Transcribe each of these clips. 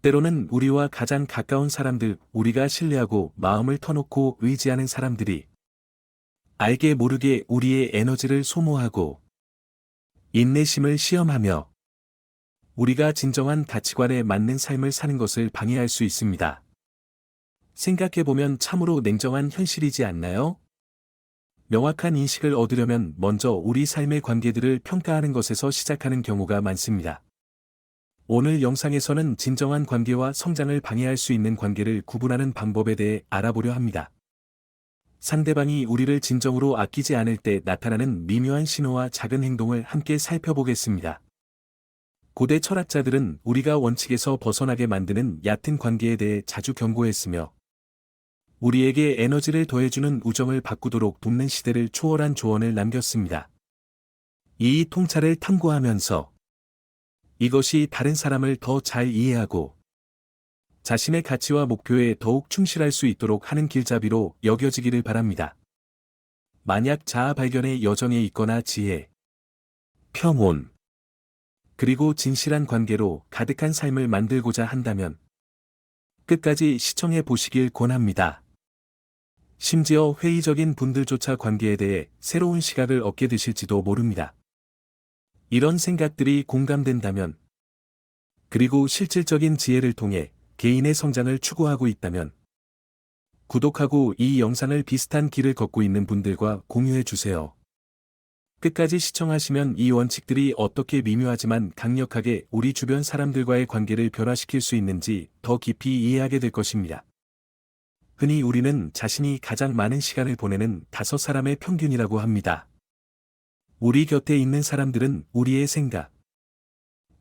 때로는 우리와 가장 가까운 사람들, 우리가 신뢰하고 마음을 터놓고 의지하는 사람들이 알게 모르게 우리의 에너지를 소모하고 인내심을 시험하며 우리가 진정한 가치관에 맞는 삶을 사는 것을 방해할 수 있습니다. 생각해보면 참으로 냉정한 현실이지 않나요? 명확한 인식을 얻으려면 먼저 우리 삶의 관계들을 평가하는 것에서 시작하는 경우가 많습니다. 오늘 영상에서는 진정한 관계와 성장을 방해할 수 있는 관계를 구분하는 방법에 대해 알아보려 합니다. 상대방이 우리를 진정으로 아끼지 않을 때 나타나는 미묘한 신호와 작은 행동을 함께 살펴보겠습니다. 고대 철학자들은 우리가 원칙에서 벗어나게 만드는 얕은 관계에 대해 자주 경고했으며 우리에게 에너지를 더해주는 우정을 바꾸도록 돕는 시대를 초월한 조언을 남겼습니다. 이 통찰을 탐구하면서 이것이 다른 사람을 더 잘 이해하고 자신의 가치와 목표에 더욱 충실할 수 있도록 하는 길잡이로 여겨지기를 바랍니다. 만약 자아 발견의 여정에 있거나 지혜, 평온, 그리고 진실한 관계로 가득한 삶을 만들고자 한다면 끝까지 시청해 보시길 권합니다. 심지어 회의적인 분들조차 관계에 대해 새로운 시각을 얻게 되실지도 모릅니다. 이런 생각들이 공감된다면, 그리고 실질적인 지혜를 통해 개인의 성장을 추구하고 있다면, 구독하고 이 영상을 비슷한 길을 걷고 있는 분들과 공유해 주세요. 끝까지 시청하시면 이 원칙들이 어떻게 미묘하지만 강력하게 우리 주변 사람들과의 관계를 변화시킬 수 있는지 더 깊이 이해하게 될 것입니다. 흔히 우리는 자신이 가장 많은 시간을 보내는 5사람의 평균이라고 합니다. 우리 곁에 있는 사람들은 우리의 생각,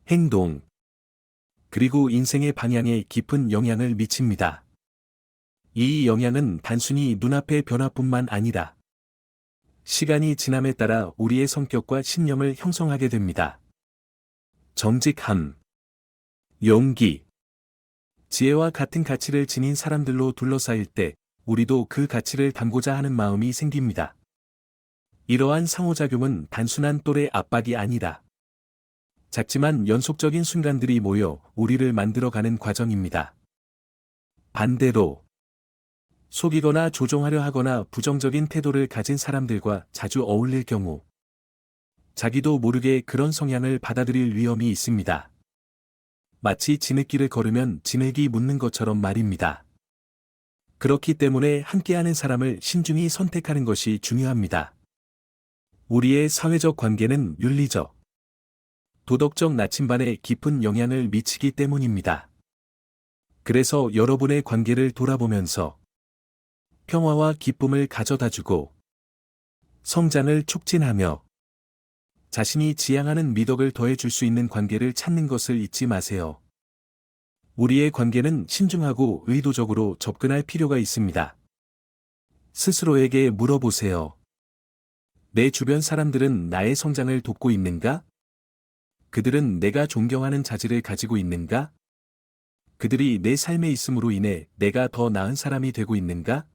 행동, 그리고 인생의 방향에 깊은 영향을 미칩니다. 이 영향은 단순히 눈앞의 변화뿐만 아니라 시간이 지남에 따라 우리의 성격과 신념을 형성하게 됩니다. 정직함, 용기, 지혜와 같은 가치를 지닌 사람들로 둘러싸일 때 우리도 그 가치를 담고자 하는 마음이 생깁니다. 이러한 상호작용은 단순한 또래 압박이 아니라 작지만 연속적인 순간들이 모여 우리를 만들어가는 과정입니다. 반대로 속이거나 조종하려 하거나 부정적인 태도를 가진 사람들과 자주 어울릴 경우 자기도 모르게 그런 성향을 받아들일 위험이 있습니다. 마치 지느길을 걸으면 지느기 묻는 것처럼 말입니다. 그렇기 때문에 함께하는 사람을 신중히 선택하는 것이 중요합니다. 우리의 사회적 관계는 윤리적, 도덕적 나침반에 깊은 영향을 미치기 때문입니다. 그래서 여러분의 관계를 돌아보면서 평화와 기쁨을 가져다주고 성장을 촉진하며 자신이 지향하는 미덕을 더해줄 수 있는 관계를 찾는 것을 잊지 마세요. 우리의 관계는 신중하고 의도적으로 접근할 필요가 있습니다. 스스로에게 물어보세요. 내 주변 사람들은 나의 성장을 돕고 있는가? 그들은 내가 존경하는 자질을 가지고 있는가? 그들이 내 삶에 있음으로 인해 내가 더 나은 사람이 되고 있는가?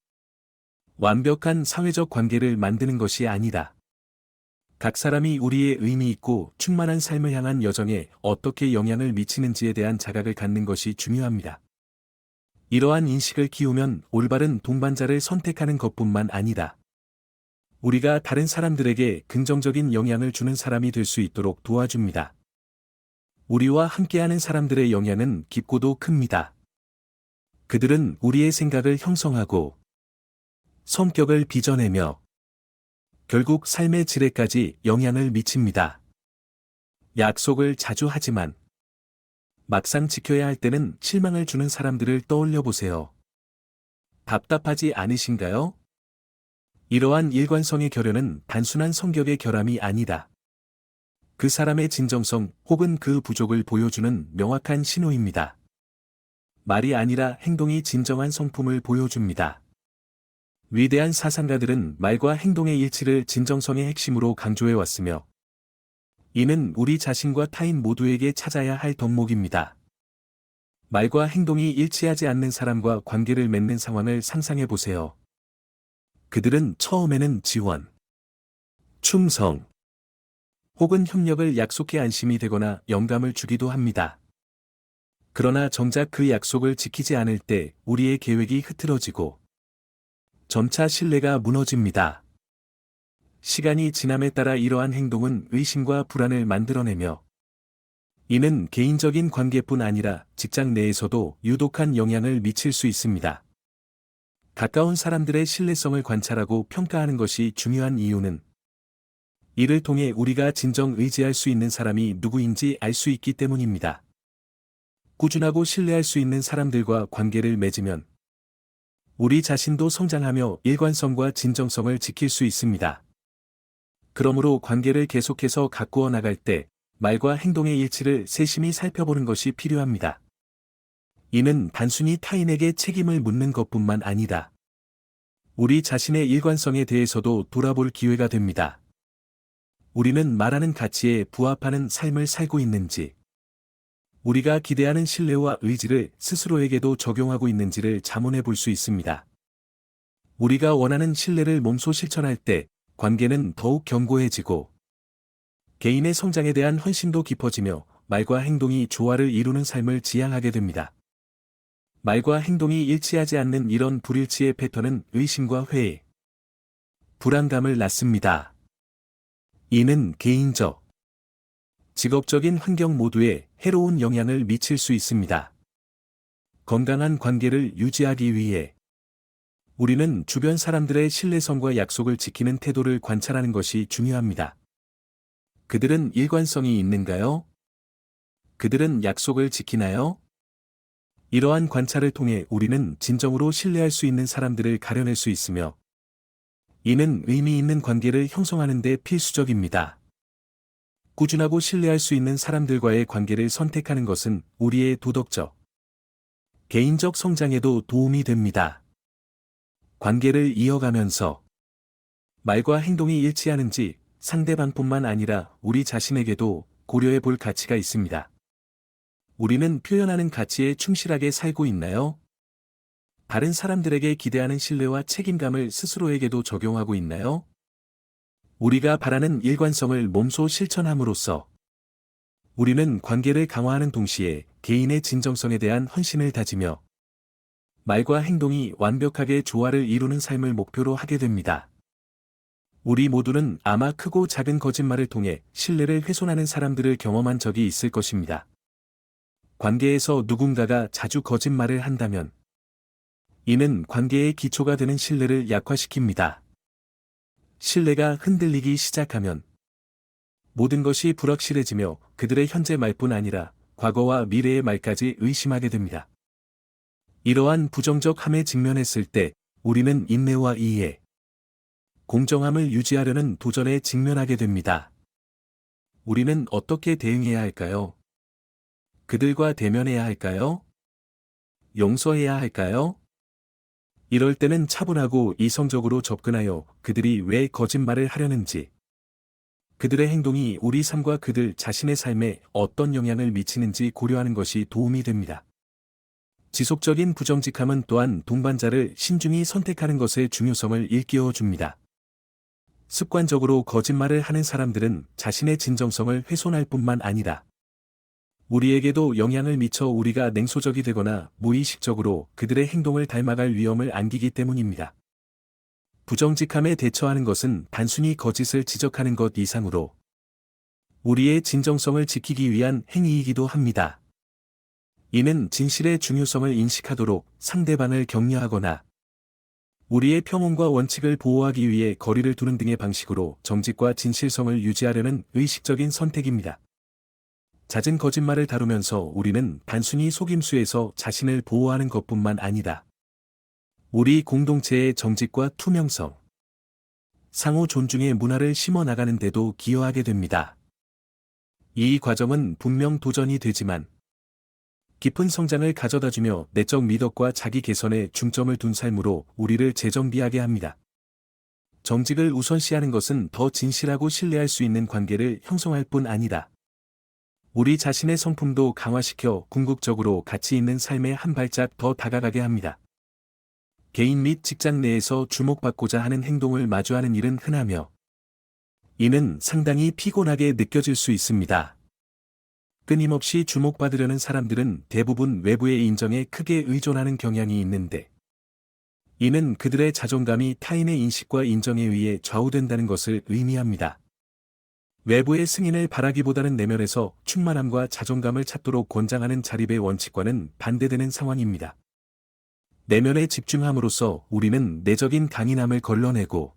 완벽한 사회적 관계를 만드는 것이 아니다. 각 사람이 우리의 의미 있고 충만한 삶을 향한 여정에 어떻게 영향을 미치는지에 대한 자각을 갖는 것이 중요합니다. 이러한 인식을 키우면 올바른 동반자를 선택하는 것뿐만 아니라 우리가 다른 사람들에게 긍정적인 영향을 주는 사람이 될 수 있도록 도와줍니다. 우리와 함께하는 사람들의 영향은 깊고도 큽니다. 그들은 우리의 생각을 형성하고 성격을 빚어내며 결국 삶의 질에까지 영향을 미칩니다. 약속을 자주 하지만 막상 지켜야 할 때는 실망을 주는 사람들을 떠올려 보세요. 답답하지 않으신가요? 이러한 일관성의 결여는 단순한 성격의 결함이 아니다. 그 사람의 진정성 혹은 그 부족을 보여주는 명확한 신호입니다. 말이 아니라 행동이 진정한 성품을 보여줍니다. 위대한 사상가들은 말과 행동의 일치를 진정성의 핵심으로 강조해왔으며 이는 우리 자신과 타인 모두에게 찾아야 할 덕목입니다. 말과 행동이 일치하지 않는 사람과 관계를 맺는 상황을 상상해 보세요. 그들은 처음에는 지원, 충성, 혹은 협력을 약속해 안심이 되거나 영감을 주기도 합니다. 그러나 정작 그 약속을 지키지 않을 때 우리의 계획이 흐트러지고 점차 신뢰가 무너집니다. 시간이 지남에 따라 이러한 행동은 의심과 불안을 만들어내며 이는 개인적인 관계뿐 아니라 직장 내에서도 유독한 영향을 미칠 수 있습니다. 가까운 사람들의 신뢰성을 관찰하고 평가하는 것이 중요한 이유는 이를 통해 우리가 진정 의지할 수 있는 사람이 누구인지 알 수 있기 때문입니다. 꾸준하고 신뢰할 수 있는 사람들과 관계를 맺으면 우리 자신도 성장하며 일관성과 진정성을 지킬 수 있습니다. 그러므로 관계를 계속해서 가꾸어 나갈 때 말과 행동의 일치를 세심히 살펴보는 것이 필요합니다. 이는 단순히 타인에게 책임을 묻는 것뿐만 아니라 우리 자신의 일관성에 대해서도 돌아볼 기회가 됩니다. 우리는 말하는 가치에 부합하는 삶을 살고 있는지, 우리가 기대하는 신뢰와 의지를 스스로에게도 적용하고 있는지를 자문해 볼 수 있습니다. 우리가 원하는 신뢰를 몸소 실천할 때 관계는 더욱 견고해지고 개인의 성장에 대한 헌신도 깊어지며 말과 행동이 조화를 이루는 삶을 지향하게 됩니다. 말과 행동이 일치하지 않는 이런 불일치의 패턴은 의심과 회의, 불안감을 낳습니다. 이는 개인적, 직업적인 환경 모두에 해로운 영향을 미칠 수 있습니다. 건강한 관계를 유지하기 위해 우리는 주변 사람들의 신뢰성과 약속을 지키는 태도를 관찰하는 것이 중요합니다. 그들은 일관성이 있는가요? 그들은 약속을 지키나요? 이러한 관찰을 통해 우리는 진정으로 신뢰할 수 있는 사람들을 가려낼 수 있으며 이는 의미 있는 관계를 형성하는 데 필수적입니다. 꾸준하고 신뢰할 수 있는 사람들과의 관계를 선택하는 것은 우리의 도덕적, 개인적 성장에도 도움이 됩니다. 관계를 이어가면서 말과 행동이 일치하는지 상대방뿐만 아니라 우리 자신에게도 고려해 볼 가치가 있습니다. 우리는 표현하는 가치에 충실하게 살고 있나요? 다른 사람들에게 기대하는 신뢰와 책임감을 스스로에게도 적용하고 있나요? 우리가 바라는 일관성을 몸소 실천함으로써 우리는 관계를 강화하는 동시에 개인의 진정성에 대한 헌신을 다지며 말과 행동이 완벽하게 조화를 이루는 삶을 목표로 하게 됩니다. 우리 모두는 아마 크고 작은 거짓말을 통해 신뢰를 훼손하는 사람들을 경험한 적이 있을 것입니다. 관계에서 누군가가 자주 거짓말을 한다면 이는 관계의 기초가 되는 신뢰를 약화시킵니다. 신뢰가 흔들리기 시작하면 모든 것이 불확실해지며 그들의 현재 말뿐 아니라 과거와 미래의 말까지 의심하게 됩니다. 이러한 부정적함에 직면했을 때 우리는 인내와 이해, 공정함을 유지하려는 도전에 직면하게 됩니다. 우리는 어떻게 대응해야 할까요? 그들과 대면해야 할까요? 용서해야 할까요? 이럴 때는 차분하고 이성적으로 접근하여 그들이 왜 거짓말을 하려는지, 그들의 행동이 우리 삶과 그들 자신의 삶에 어떤 영향을 미치는지 고려하는 것이 도움이 됩니다. 지속적인 부정직함은 또한 동반자를 신중히 선택하는 것의 중요성을 일깨워 줍니다. 습관적으로 거짓말을 하는 사람들은 자신의 진정성을 훼손할 뿐만 아니라 우리에게도 영향을 미쳐 우리가 냉소적이 되거나 무의식적으로 그들의 행동을 닮아갈 위험을 안기기 때문입니다. 부정직함에 대처하는 것은 단순히 거짓을 지적하는 것 이상으로 우리의 진정성을 지키기 위한 행위이기도 합니다. 이는 진실의 중요성을 인식하도록 상대방을 격려하거나 우리의 평온과 원칙을 보호하기 위해 거리를 두는 등의 방식으로 정직과 진실성을 유지하려는 의식적인 선택입니다. 잦은 거짓말을 다루면서 우리는 단순히 속임수에서 자신을 보호하는 것뿐만 아니라 우리 공동체의 정직과 투명성, 상호 존중의 문화를 심어 나가는 데도 기여하게 됩니다. 이 과정은 분명 도전이 되지만 깊은 성장을 가져다주며 내적 미덕과 자기 개선에 중점을 둔 삶으로 우리를 재정비하게 합니다. 정직을 우선시하는 것은 더 진실하고 신뢰할 수 있는 관계를 형성할 뿐 아니라 우리 자신의 성품도 강화시켜 궁극적으로 가치 있는 삶에 한 발짝 더 다가가게 합니다. 개인 및 직장 내에서 주목받고자 하는 행동을 마주하는 일은 흔하며 이는 상당히 피곤하게 느껴질 수 있습니다. 끊임없이 주목받으려는 사람들은 대부분 외부의 인정에 크게 의존하는 경향이 있는데, 이는 그들의 자존감이 타인의 인식과 인정에 의해 좌우된다는 것을 의미합니다. 외부의 승인을 바라기보다는 내면에서 충만함과 자존감을 찾도록 권장하는 자립의 원칙과는 반대되는 상황입니다. 내면에 집중함으로써 우리는 내적인 강인함을 걸러내고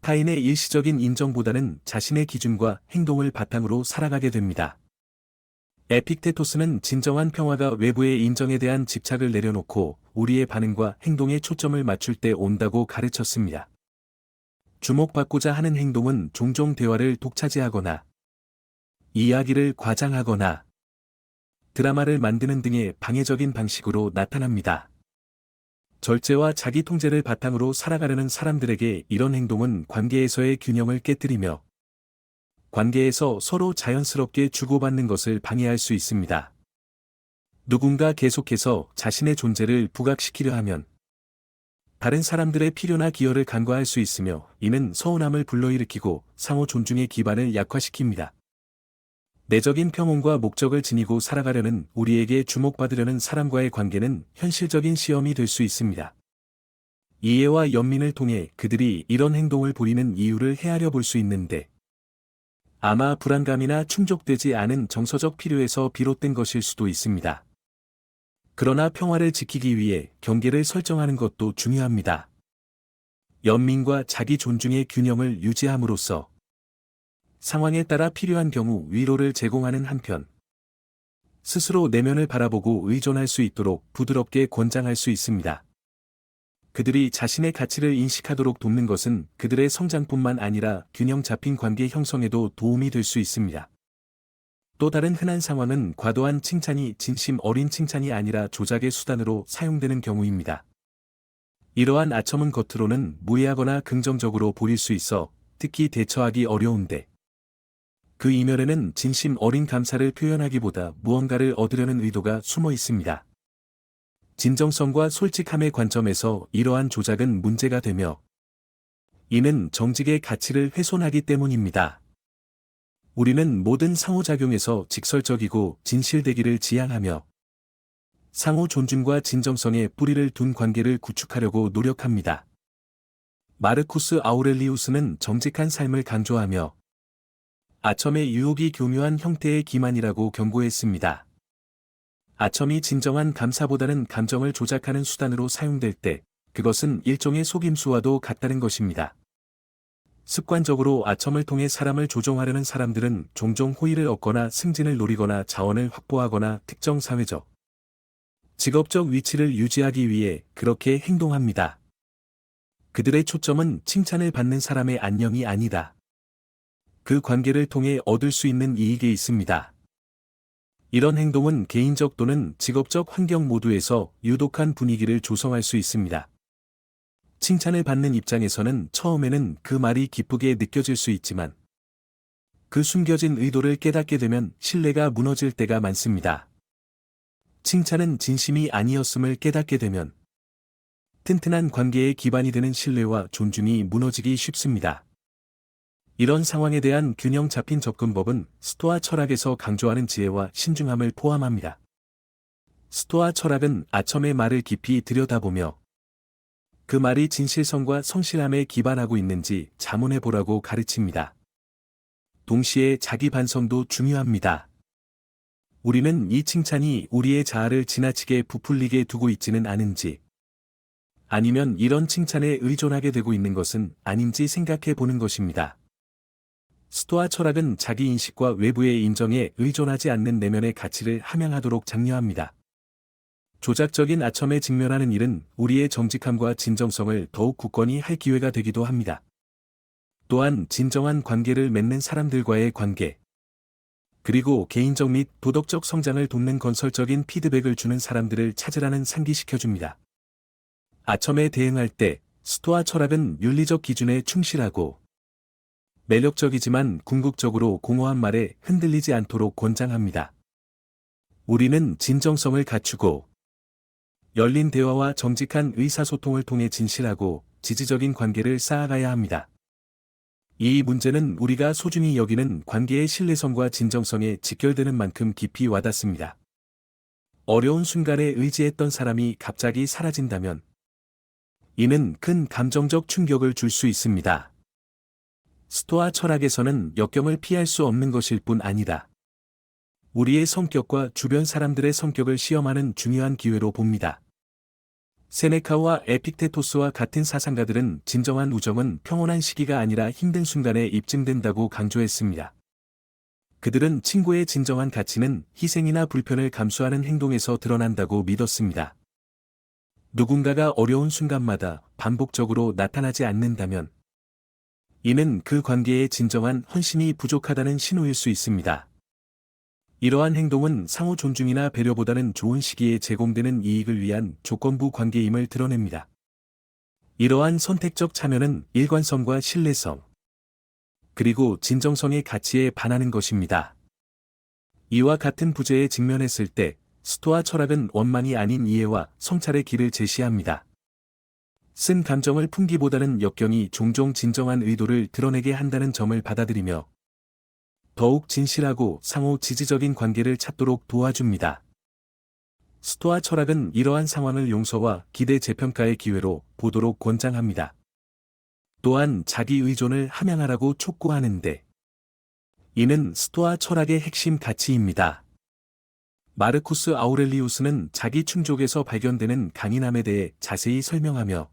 타인의 일시적인 인정보다는 자신의 기준과 행동을 바탕으로 살아가게 됩니다. 에픽테토스는 진정한 평화가 외부의 인정에 대한 집착을 내려놓고 우리의 반응과 행동에 초점을 맞출 때 온다고 가르쳤습니다. 주목받고자 하는 행동은 종종 대화를 독차지하거나 이야기를 과장하거나 드라마를 만드는 등의 방해적인 방식으로 나타납니다. 절제와 자기 통제를 바탕으로 살아가려는 사람들에게 이런 행동은 관계에서의 균형을 깨뜨리며 관계에서 서로 자연스럽게 주고받는 것을 방해할 수 있습니다. 누군가 계속해서 자신의 존재를 부각시키려 하면 다른 사람들의 필요나 기여를 간과할 수 있으며 이는 서운함을 불러일으키고 상호 존중의 기반을 약화시킵니다. 내적인 평온과 목적을 지니고 살아가려는 우리에게 주목받으려는 사람과의 관계는 현실적인 시험이 될 수 있습니다. 이해와 연민을 통해 그들이 이런 행동을 부리는 이유를 헤아려 볼 수 있는데 아마 불안감이나 충족되지 않은 정서적 필요에서 비롯된 것일 수도 있습니다. 그러나 평화를 지키기 위해 경계를 설정하는 것도 중요합니다. 연민과 자기 존중의 균형을 유지함으로써 상황에 따라 필요한 경우 위로를 제공하는 한편 스스로 내면을 바라보고 의존할 수 있도록 부드럽게 권장할 수 있습니다. 그들이 자신의 가치를 인식하도록 돕는 것은 그들의 성장뿐만 아니라 균형 잡힌 관계 형성에도 도움이 될 수 있습니다. 또 다른 흔한 상황은 과도한 칭찬이 진심 어린 칭찬이 아니라 조작의 수단으로 사용되는 경우입니다. 이러한 아첨은 겉으로는 무해하거나 긍정적으로 보일 수 있어 특히 대처하기 어려운데 그 이면에는 진심 어린 감사를 표현하기보다 무언가를 얻으려는 의도가 숨어 있습니다. 진정성과 솔직함의 관점에서 이러한 조작은 문제가 되며 이는 정직의 가치를 훼손하기 때문입니다. 우리는 모든 상호작용에서 직설적이고 진실되기를 지향하며 상호 존중과 진정성에 뿌리를 둔 관계를 구축하려고 노력합니다. 마르쿠스 아우렐리우스는 정직한 삶을 강조하며 아첨의 유혹이 교묘한 형태의 기만이라고 경고했습니다. 아첨이 진정한 감사보다는 감정을 조작하는 수단으로 사용될 때 그것은 일종의 속임수와도 같다는 것입니다. 습관적으로 아첨을 통해 사람을 조종하려는 사람들은 종종 호의를 얻거나 승진을 노리거나 자원을 확보하거나 특정 사회적, 직업적 위치를 유지하기 위해 그렇게 행동합니다. 그들의 초점은 칭찬을 받는 사람의 안녕이 아니다. 그 관계를 통해 얻을 수 있는 이익에 있습니다. 이런 행동은 개인적 또는 직업적 환경 모두에서 유독한 분위기를 조성할 수 있습니다. 칭찬을 받는 입장에서는 처음에는 그 말이 기쁘게 느껴질 수 있지만 그 숨겨진 의도를 깨닫게 되면 신뢰가 무너질 때가 많습니다. 칭찬은 진심이 아니었음을 깨닫게 되면 튼튼한 관계의 기반이 되는 신뢰와 존중이 무너지기 쉽습니다. 이런 상황에 대한 균형 잡힌 접근법은 스토아 철학에서 강조하는 지혜와 신중함을 포함합니다. 스토아 철학은 아첨의 말을 깊이 들여다보며 그 말이 진실성과 성실함에 기반하고 있는지 자문해 보라고 가르칩니다. 동시에 자기 반성도 중요합니다. 우리는 이 칭찬이 우리의 자아를 지나치게 부풀리게 두고 있지는 않은지, 아니면 이런 칭찬에 의존하게 되고 있는 것은 아닌지 생각해 보는 것입니다. 스토아 철학은 자기 인식과 외부의 인정에 의존하지 않는 내면의 가치를 함양하도록 장려합니다. 조작적인 아첨에 직면하는 일은 우리의 정직함과 진정성을 더욱 굳건히 할 기회가 되기도 합니다. 또한 진정한 관계를 맺는 사람들과의 관계, 그리고 개인적 및 도덕적 성장을 돕는 건설적인 피드백을 주는 사람들을 찾으라는 상기시켜줍니다. 아첨에 대응할 때 스토아 철학은 윤리적 기준에 충실하고 매력적이지만 궁극적으로 공허한 말에 흔들리지 않도록 권장합니다. 우리는 진정성을 갖추고 열린 대화와 정직한 의사소통을 통해 진실하고 지지적인 관계를 쌓아가야 합니다. 이 문제는 우리가 소중히 여기는 관계의 신뢰성과 진정성에 직결되는 만큼 깊이 와닿습니다. 어려운 순간에 의지했던 사람이 갑자기 사라진다면 이는 큰 감정적 충격을 줄 수 있습니다. 스토아 철학에서는 역경을 피할 수 없는 것일 뿐 아니라 우리의 성격과 주변 사람들의 성격을 시험하는 중요한 기회로 봅니다. 세네카와 에픽테토스와 같은 사상가들은 진정한 우정은 평온한 시기가 아니라 힘든 순간에 입증된다고 강조했습니다. 그들은 친구의 진정한 가치는 희생이나 불편을 감수하는 행동에서 드러난다고 믿었습니다. 누군가가 어려운 순간마다 반복적으로 나타나지 않는다면 이는 그 관계의 진정한 헌신이 부족하다는 신호일 수 있습니다. 이러한 행동은 상호 존중이나 배려보다는 좋은 시기에 제공되는 이익을 위한 조건부 관계임을 드러냅니다. 이러한 선택적 참여는 일관성과 신뢰성, 그리고 진정성의 가치에 반하는 것입니다. 이와 같은 부재에 직면했을 때 스토아 철학은 원만이 아닌 이해와 성찰의 길을 제시합니다. 쓴 감정을 품기보다는 역경이 종종 진정한 의도를 드러내게 한다는 점을 받아들이며 더욱 진실하고 상호 지지적인 관계를 찾도록 도와줍니다. 스토아 철학은 이러한 상황을 용서와 기대 재평가의 기회로 보도록 권장합니다. 또한 자기 의존을 함양하라고 촉구하는데 이는 스토아 철학의 핵심 가치입니다. 마르쿠스 아우렐리우스는 자기 충족에서 발견되는 강인함에 대해 자세히 설명하며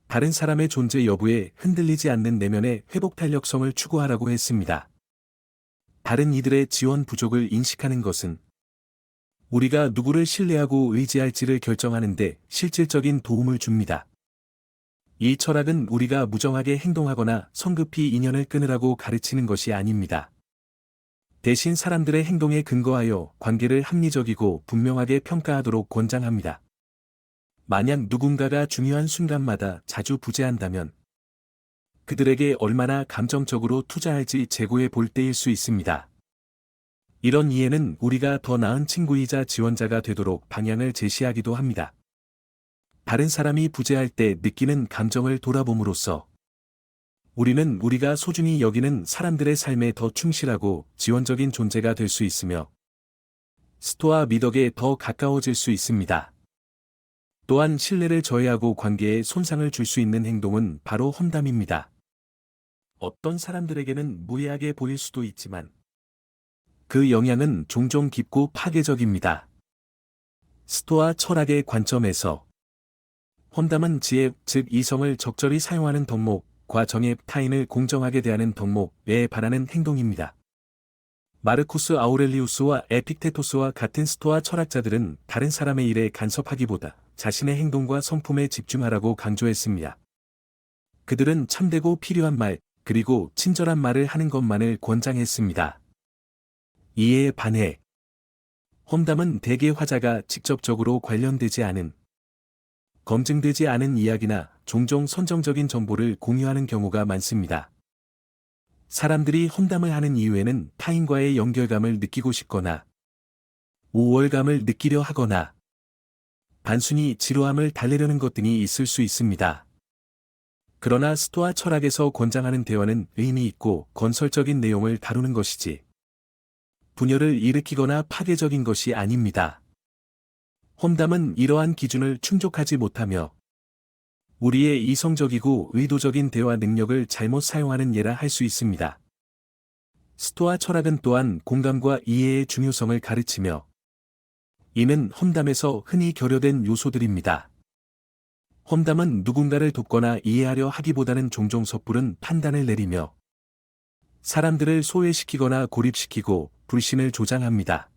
다른 사람의 존재 여부에 흔들리지 않는 내면의 회복 탄력성을 추구하라고 했습니다. 다른 이들의 지원 부족을 인식하는 것은 우리가 누구를 신뢰하고 의지할지를 결정하는 데 실질적인 도움을 줍니다. 이 철학은 우리가 무정하게 행동하거나 성급히 인연을 끊으라고 가르치는 것이 아닙니다. 대신 사람들의 행동에 근거하여 관계를 합리적이고 분명하게 평가하도록 권장합니다. 만약 누군가가 중요한 순간마다 자주 부재한다면 그들에게 얼마나 감정적으로 투자할지 재고해 볼 때일 수 있습니다. 이런 이해는 우리가 더 나은 친구이자 지원자가 되도록 방향을 제시하기도 합니다. 다른 사람이 부재할 때 느끼는 감정을 돌아봄으로써 우리는 우리가 소중히 여기는 사람들의 삶에 더 충실하고 지원적인 존재가 될 수 있으며 스토아 미덕에 더 가까워질 수 있습니다. 또한 신뢰를 저해하고 관계에 손상을 줄 수 있는 행동은 바로 험담입니다. 어떤 사람들에게는 무해하게 보일 수도 있지만 그 영향은 종종 깊고 파괴적입니다. 스토아 철학의 관점에서 험담은 지혜, 즉 이성을 적절히 사용하는 덕목과 정의 타인을 공정하게 대하는 덕목에 반하는 행동입니다. 마르쿠스 아우렐리우스와 에픽테토스와 같은 스토아 철학자들은 다른 사람의 일에 간섭하기보다 자신의 행동과 성품에 집중하라고 강조했습니다. 그들은 참되고 필요한 말, 그리고 친절한 말을 하는 것만을 권장했습니다. 이에 반해 험담은 대개 화자가 직접적으로 관련되지 않은 검증되지 않은 이야기나 종종 선정적인 정보를 공유하는 경우가 많습니다. 사람들이 험담을 하는 이유에는 타인과의 연결감을 느끼고 싶거나 우월감을 느끼려 하거나 단순히 지루함을 달래려는 것 등이 있을 수 있습니다. 그러나 스토아 철학에서 권장하는 대화는 의미 있고 건설적인 내용을 다루는 것이지 분열을 일으키거나 파괴적인 것이 아닙니다. 험담은 이러한 기준을 충족하지 못하며 우리의 이성적이고 의도적인 대화 능력을 잘못 사용하는 예라 할 수 있습니다. 스토아 철학은 또한 공감과 이해의 중요성을 가르치며 이는 험담에서 흔히 결여된 요소들입니다. 험담은 누군가를 돕거나 이해하려 하기보다는 종종 섣부른 판단을 내리며 사람들을 소외시키거나 고립시키고 불신을 조장합니다.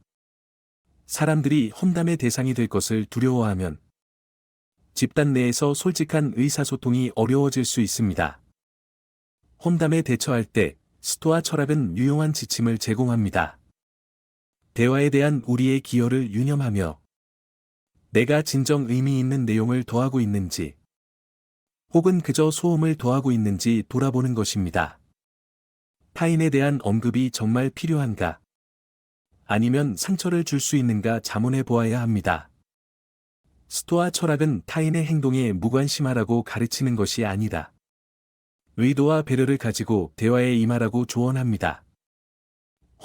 사람들이 험담의 대상이 될 것을 두려워하면 집단 내에서 솔직한 의사소통이 어려워질 수 있습니다. 험담에 대처할 때 스토아 철학은 유용한 지침을 제공합니다. 대화에 대한 우리의 기여를 유념하며 내가 진정 의미 있는 내용을 더하고 있는지 혹은 그저 소음을 더하고 있는지 돌아보는 것입니다. 타인에 대한 언급이 정말 필요한가? 아니면 상처를 줄 수 있는가 자문해 보아야 합니다. 스토아 철학은 타인의 행동에 무관심하라고 가르치는 것이 아니라 의도와 배려를 가지고 대화에 임하라고 조언합니다.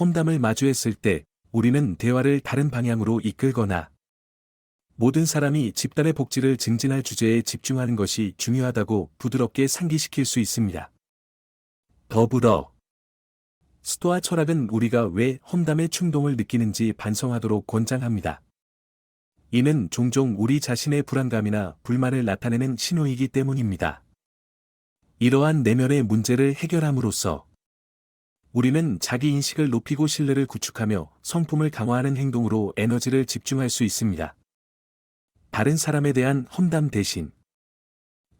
험담을 마주했을 때 우리는 대화를 다른 방향으로 이끌거나 모든 사람이 집단의 복지를 증진할 주제에 집중하는 것이 중요하다고 부드럽게 상기시킬 수 있습니다. 더불어 스토아 철학은 우리가 왜 험담에 충동을 느끼는지 반성하도록 권장합니다. 이는 종종 우리 자신의 불안감이나 불만을 나타내는 신호이기 때문입니다. 이러한 내면의 문제를 해결함으로써 우리는 자기 인식을 높이고 신뢰를 구축하며 성품을 강화하는 행동으로 에너지를 집중할 수 있습니다. 다른 사람에 대한 험담 대신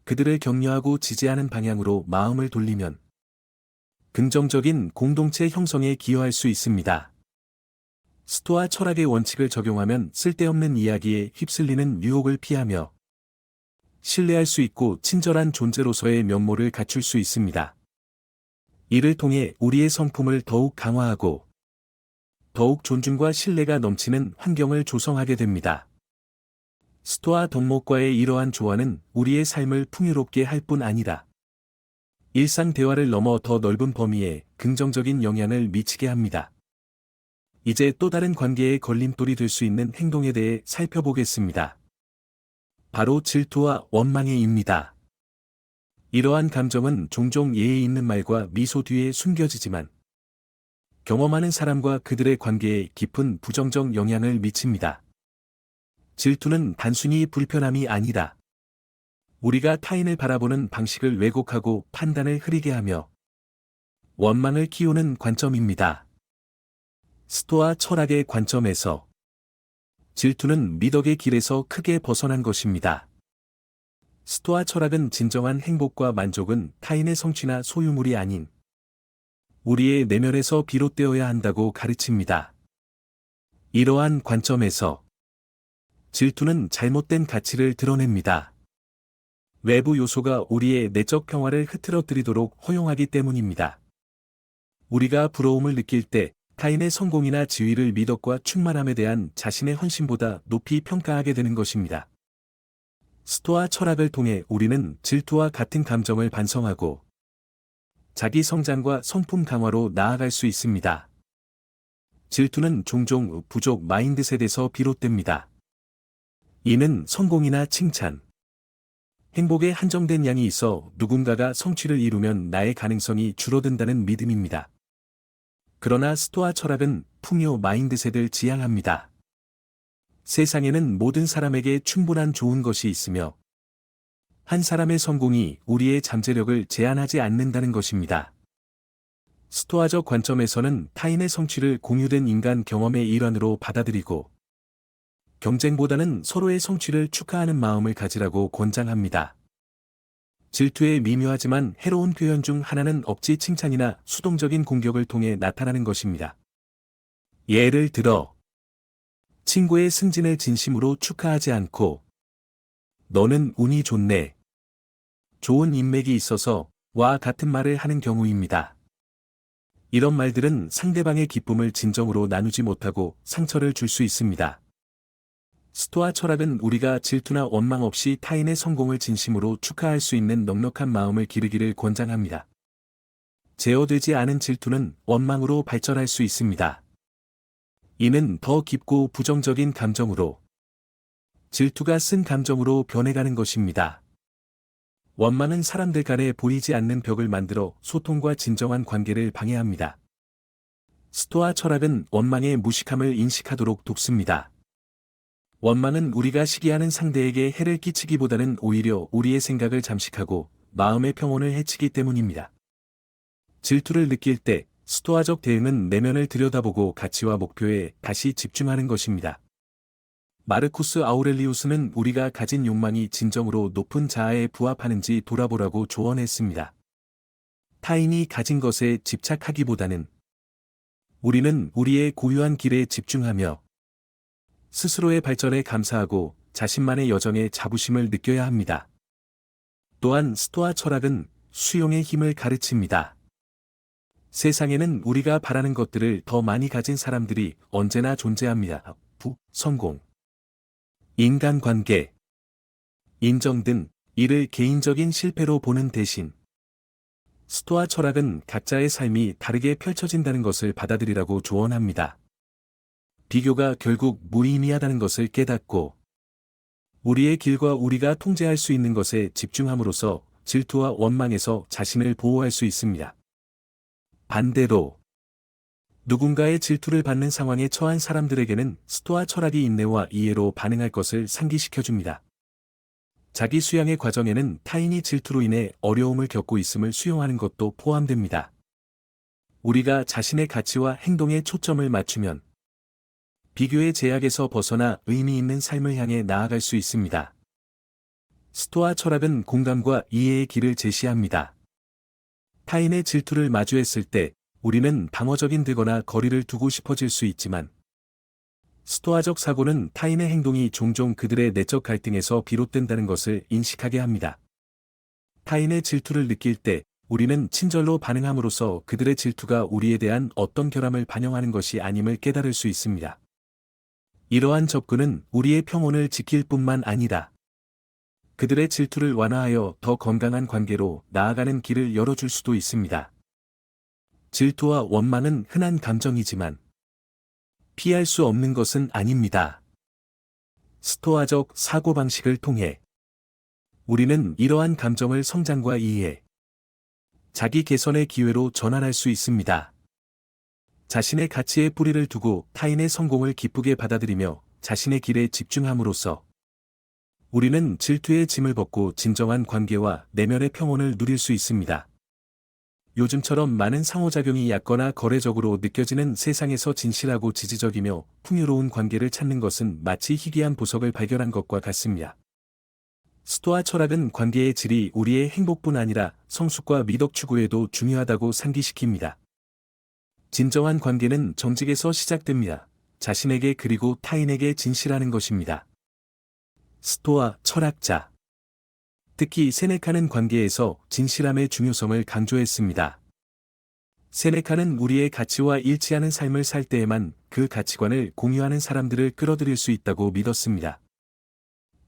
그들을 격려하고 지지하는 방향으로 마음을 돌리면 긍정적인 공동체 형성에 기여할 수 있습니다. 스토아 철학의 원칙을 적용하면 쓸데없는 이야기에 휩쓸리는 유혹을 피하며 신뢰할 수 있고 친절한 존재로서의 면모를 갖출 수 있습니다. 이를 통해 우리의 성품을 더욱 강화하고 더욱 존중과 신뢰가 넘치는 환경을 조성하게 됩니다. 스토아 덕목과의 이러한 조화는 우리의 삶을 풍요롭게 할 뿐 아니라 일상 대화를 넘어 더 넓은 범위에 긍정적인 영향을 미치게 합니다. 이제 또 다른 관계의 걸림돌이 될 수 있는 행동에 대해 살펴보겠습니다. 바로 질투와 원망의입니다. 이러한 감정은 종종 예의 있는 말과 미소 뒤에 숨겨지지만 경험하는 사람과 그들의 관계에 깊은 부정적 영향을 미칩니다. 질투는 단순히 불편함이 아니라 우리가 타인을 바라보는 방식을 왜곡하고 판단을 흐리게 하며 원망을 키우는 관점입니다. 스토아 철학의 관점에서 질투는 미덕의 길에서 크게 벗어난 것입니다. 스토아 철학은 진정한 행복과 만족은 타인의 성취나 소유물이 아닌 우리의 내면에서 비롯되어야 한다고 가르칩니다. 이러한 관점에서 질투는 잘못된 가치를 드러냅니다. 외부 요소가 우리의 내적 평화를 흐트러뜨리도록 허용하기 때문입니다. 우리가 부러움을 느낄 때 타인의 성공이나 지위를 미덕과 충만함에 대한 자신의 헌신보다 높이 평가하게 되는 것입니다. 스토아 철학을 통해 우리는 질투와 같은 감정을 반성하고 자기 성장과 성품 강화로 나아갈 수 있습니다. 질투는 종종 부족 마인드셋에서 비롯됩니다. 이는 성공이나 칭찬, 행복에 한정된 양이 있어 누군가가 성취를 이루면 나의 가능성이 줄어든다는 믿음입니다. 그러나 스토아 철학은 풍요 마인드셋을 지향합니다. 세상에는 모든 사람에게 충분한 좋은 것이 있으며 한 사람의 성공이 우리의 잠재력을 제한하지 않는다는 것입니다. 스토아적 관점에서는 타인의 성취를 공유된 인간 경험의 일환으로 받아들이고 경쟁보다는 서로의 성취를 축하하는 마음을 가지라고 권장합니다. 질투의 미묘하지만 해로운 표현 중 하나는 억지 칭찬이나 수동적인 공격을 통해 나타나는 것입니다. 예를 들어 친구의 승진을 진심으로 축하하지 않고 너는 운이 좋네, 좋은 인맥이 있어서 와 같은 말을 하는 경우입니다. 이런 말들은 상대방의 기쁨을 진정으로 나누지 못하고 상처를 줄 수 있습니다. 스토아 철학은 우리가 질투나 원망 없이 타인의 성공을 진심으로 축하할 수 있는 넉넉한 마음을 기르기를 권장합니다. 제어되지 않은 질투는 원망으로 발전할 수 있습니다. 이는 더 깊고 부정적인 감정으로 질투가 쓴 감정으로 변해가는 것입니다. 원망은 사람들 간에 보이지 않는 벽을 만들어 소통과 진정한 관계를 방해합니다. 스토아 철학은 원망의 무식함을 인식하도록 돕습니다. 원망은 우리가 시기하는 상대에게 해를 끼치기보다는 오히려 우리의 생각을 잠식하고 마음의 평온을 해치기 때문입니다. 질투를 느낄 때 스토아적 대응은 내면을 들여다보고 가치와 목표에 다시 집중하는 것입니다. 마르쿠스 아우렐리우스는 우리가 가진 욕망이 진정으로 높은 자아에 부합하는지 돌아보라고 조언했습니다. 타인이 가진 것에 집착하기보다는 우리는 우리의 고유한 길에 집중하며 스스로의 발전에 감사하고 자신만의 여정에 자부심을 느껴야 합니다. 또한 스토아 철학은 수용의 힘을 가르칩니다. 세상에는 우리가 바라는 것들을 더 많이 가진 사람들이 언제나 존재합니다. 성공, 인간관계, 인정 등 이를 개인적인 실패로 보는 대신 스토아 철학은 각자의 삶이 다르게 펼쳐진다는 것을 받아들이라고 조언합니다. 비교가 결국 무의미하다는 것을 깨닫고 우리의 길과 우리가 통제할 수 있는 것에 집중함으로써 질투와 원망에서 자신을 보호할 수 있습니다. 반대로 누군가의 질투를 받는 상황에 처한 사람들에게는 스토아 철학이 인내와 이해로 반응할 것을 상기시켜줍니다. 자기 수양의 과정에는 타인이 질투로 인해 어려움을 겪고 있음을 수용하는 것도 포함됩니다. 우리가 자신의 가치와 행동에 초점을 맞추면 비교의 제약에서 벗어나 의미 있는 삶을 향해 나아갈 수 있습니다. 스토아 철학은 공감과 이해의 길을 제시합니다. 타인의 질투를 마주했을 때 우리는 방어적인 되거나 거리를 두고 싶어질 수 있지만 스토아적 사고는 타인의 행동이 종종 그들의 내적 갈등에서 비롯된다는 것을 인식하게 합니다. 타인의 질투를 느낄 때 우리는 친절로 반응함으로써 그들의 질투가 우리에 대한 어떤 결함을 반영하는 것이 아님을 깨달을 수 있습니다. 이러한 접근은 우리의 평온을 지킬 뿐만 아니라 그들의 질투를 완화하여 더 건강한 관계로 나아가는 길을 열어줄 수도 있습니다. 질투와 원망은 흔한 감정이지만 피할 수 없는 것은 아닙니다. 스토아적 사고방식을 통해 우리는 이러한 감정을 성장과 이해, 자기 개선의 기회로 전환할 수 있습니다. 자신의 가치에 뿌리를 두고 타인의 성공을 기쁘게 받아들이며 자신의 길에 집중함으로써 우리는 질투의 짐을 벗고 진정한 관계와 내면의 평온을 누릴 수 있습니다. 요즘처럼 많은 상호작용이 얕거나 거래적으로 느껴지는 세상에서 진실하고 지지적이며 풍요로운 관계를 찾는 것은 마치 희귀한 보석을 발견한 것과 같습니다. 스토아 철학은 관계의 질이 우리의 행복뿐 아니라 성숙과 미덕 추구에도 중요하다고 상기시킵니다. 진정한 관계는 정직에서 시작됩니다. 자신에게 그리고 타인에게 진실하는 것입니다. 스토아 철학자 특히 세네카는 관계에서 진실함의 중요성을 강조했습니다. 세네카는 우리의 가치와 일치하는 삶을 살 때에만 그 가치관을 공유하는 사람들을 끌어들일 수 있다고 믿었습니다.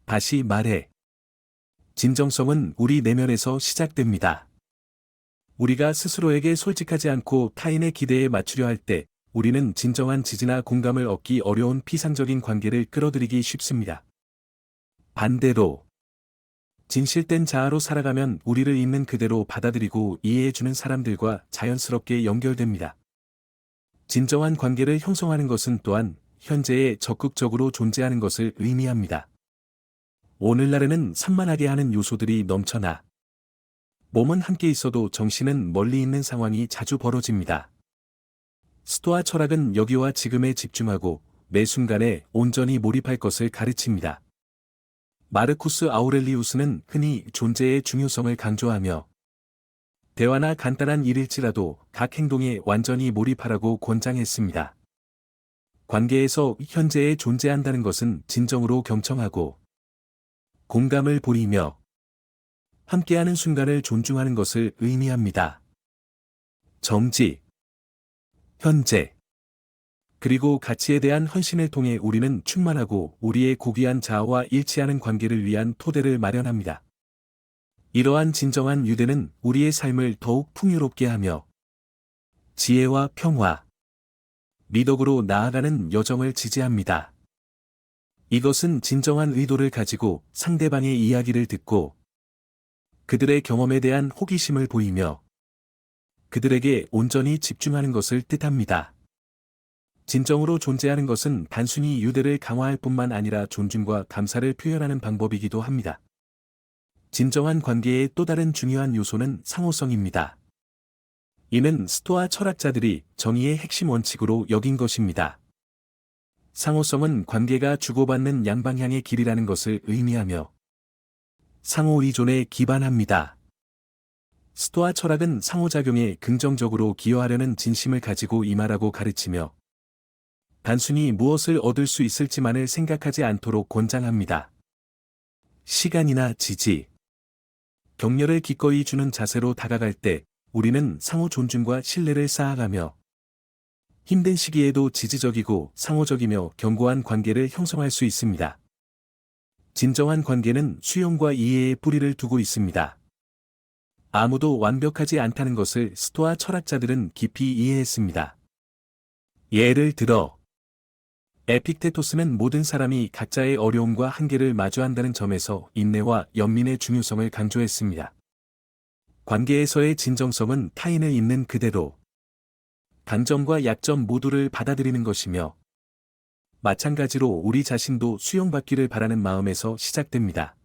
다시 말해, 진정성은 우리 내면에서 시작됩니다. 우리가 스스로에게 솔직하지 않고 타인의 기대에 맞추려 할 때 우리는 진정한 지지나 공감을 얻기 어려운 피상적인 관계를 끌어들이기 쉽습니다. 반대로 진실된 자아로 살아가면 우리를 있는 그대로 받아들이고 이해해주는 사람들과 자연스럽게 연결됩니다. 진정한 관계를 형성하는 것은 또한 현재에 적극적으로 존재하는 것을 의미합니다. 오늘날에는 산만하게 하는 요소들이 넘쳐나 몸은 함께 있어도 정신은 멀리 있는 상황이 자주 벌어집니다. 스토아 철학은 여기와 지금에 집중하고 매 순간에 온전히 몰입할 것을 가르칩니다. 마르쿠스 아우렐리우스는 흔히 존재의 중요성을 강조하며 대화나 간단한 일일지라도 각 행동에 완전히 몰입하라고 권장했습니다. 관계에서 현재에 존재한다는 것은 진정으로 경청하고 공감을 보이며 함께하는 순간을 존중하는 것을 의미합니다. 정직, 현재, 그리고 가치에 대한 헌신을 통해 우리는 충만하고 우리의 고귀한 자아와 일치하는 관계를 위한 토대를 마련합니다. 이러한 진정한 유대는 우리의 삶을 더욱 풍요롭게 하며 지혜와 평화, 미덕으로 나아가는 여정을 지지합니다. 이것은 진정한 의도를 가지고 상대방의 이야기를 듣고 그들의 경험에 대한 호기심을 보이며 그들에게 온전히 집중하는 것을 뜻합니다. 진정으로 존재하는 것은 단순히 유대를 강화할 뿐만 아니라 존중과 감사를 표현하는 방법이기도 합니다. 진정한 관계의 또 다른 중요한 요소는 상호성입니다. 이는 스토아 철학자들이 정의의 핵심 원칙으로 여긴 것입니다. 상호성은 관계가 주고받는 양방향의 길이라는 것을 의미하며 상호 의존에 기반합니다. 스토아 철학은 상호작용에 긍정적으로 기여하려는 진심을 가지고 임하라고 가르치며 단순히 무엇을 얻을 수 있을지만을 생각하지 않도록 권장합니다. 시간이나 지지, 격려를 기꺼이 주는 자세로 다가갈 때 우리는 상호 존중과 신뢰를 쌓아가며 힘든 시기에도 지지적이고 상호적이며 견고한 관계를 형성할 수 있습니다. 진정한 관계는 수용과 이해에 뿌리를 두고 있습니다. 아무도 완벽하지 않다는 것을 스토아 철학자들은 깊이 이해했습니다. 예를 들어, 에픽테토스는 모든 사람이 각자의 어려움과 한계를 마주한다는 점에서 인내와 연민의 중요성을 강조했습니다. 관계에서의 진정성은 타인을 있는 그대로, 강점과 약점 모두를 받아들이는 것이며, 마찬가지로 우리 자신도 수용받기를 바라는 마음에서 시작됩니다.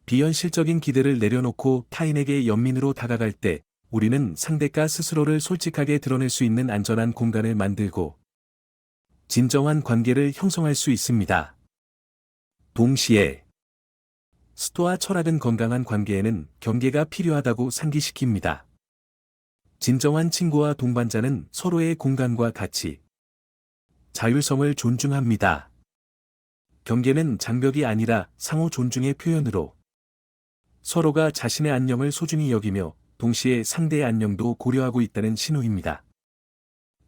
비현실적인 기대를 내려놓고 타인에게 연민으로 다가갈 때, 우리는 상대가 스스로를 솔직하게 드러낼 수 있는 안전한 공간을 만들고, 진정한 관계를 형성할 수 있습니다. 동시에, 스토아 철학은 건강한 관계에는 경계가 필요하다고 상기시킵니다. 진정한 친구와 동반자는 서로의 공간과 가치, 자율성을 존중합니다. 경계는 장벽이 아니라 상호 존중의 표현으로 서로가 자신의 안녕을 소중히 여기며 동시에 상대의 안녕도 고려하고 있다는 신호입니다.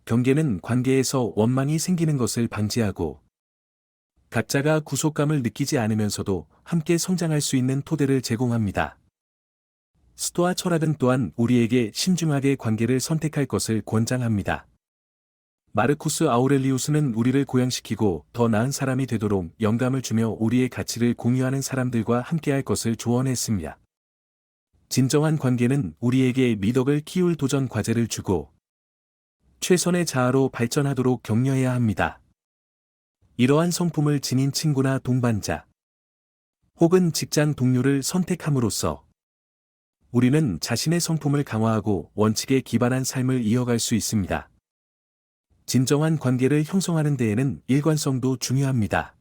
경계는 관계에서 원망이 생기는 것을 방지하고 각자가 구속감을 느끼지 않으면서도 함께 성장할 수 있는 토대를 제공합니다. 스토아 철학은 또한 우리에게 신중하게 관계를 선택할 것을 권장합니다. 마르쿠스 아우렐리우스는 우리를 고양시키고 더 나은 사람이 되도록 영감을 주며 우리의 가치를 공유하는 사람들과 함께할 것을 조언했습니다. 진정한 관계는 우리에게 미덕을 키울 도전 과제를 주고 최선의 자아로 발전하도록 격려해야 합니다. 이러한 성품을 지닌 친구나 동반자, 혹은 직장 동료를 선택함으로써 우리는 자신의 성품을 강화하고 원칙에 기반한 삶을 이어갈 수 있습니다. 진정한 관계를 형성하는 데에는 일관성도 중요합니다.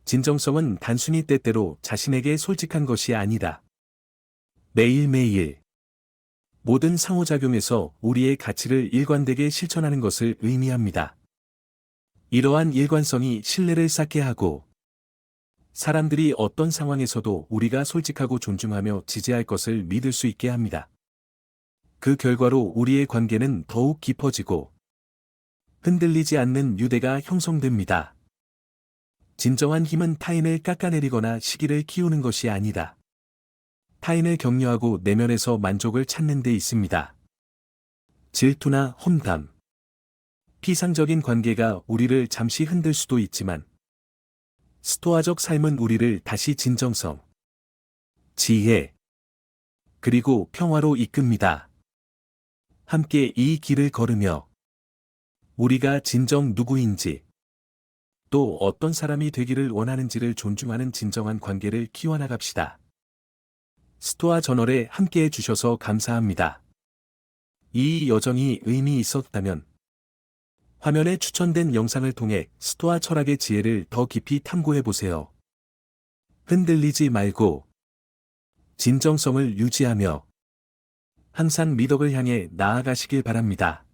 진정성은 단순히 때때로 자신에게 솔직한 것이 아니라 매일매일 모든 상호작용에서 우리의 가치를 일관되게 실천하는 것을 의미합니다. 이러한 일관성이 신뢰를 쌓게 하고 사람들이 어떤 상황에서도 우리가 솔직하고 존중하며 지지할 것을 믿을 수 있게 합니다. 그 결과로 우리의 관계는 더욱 깊어지고 흔들리지 않는 유대가 형성됩니다. 진정한 힘은 타인을 깎아내리거나 시기를 키우는 것이 아니다. 타인을 격려하고 내면에서 만족을 찾는 데 있습니다. 질투나 험담, 피상적인 관계가 우리를 잠시 흔들 수도 있지만 스토아적 삶은 우리를 다시 진정성, 지혜, 그리고 평화로 이끕니다. 함께 이 길을 걸으며 우리가 진정 누구인지, 또 어떤 사람이 되기를 원하는지를 존중하는 진정한 관계를 키워나갑시다. 스토아 저널에 함께해 주셔서 감사합니다. 이 여정이 의미 있었다면 화면에 추천된 영상을 통해 스토아 철학의 지혜를 더 깊이 탐구해 보세요. 흔들리지 말고 진정성을 유지하며 항상 미덕을 향해 나아가시길 바랍니다.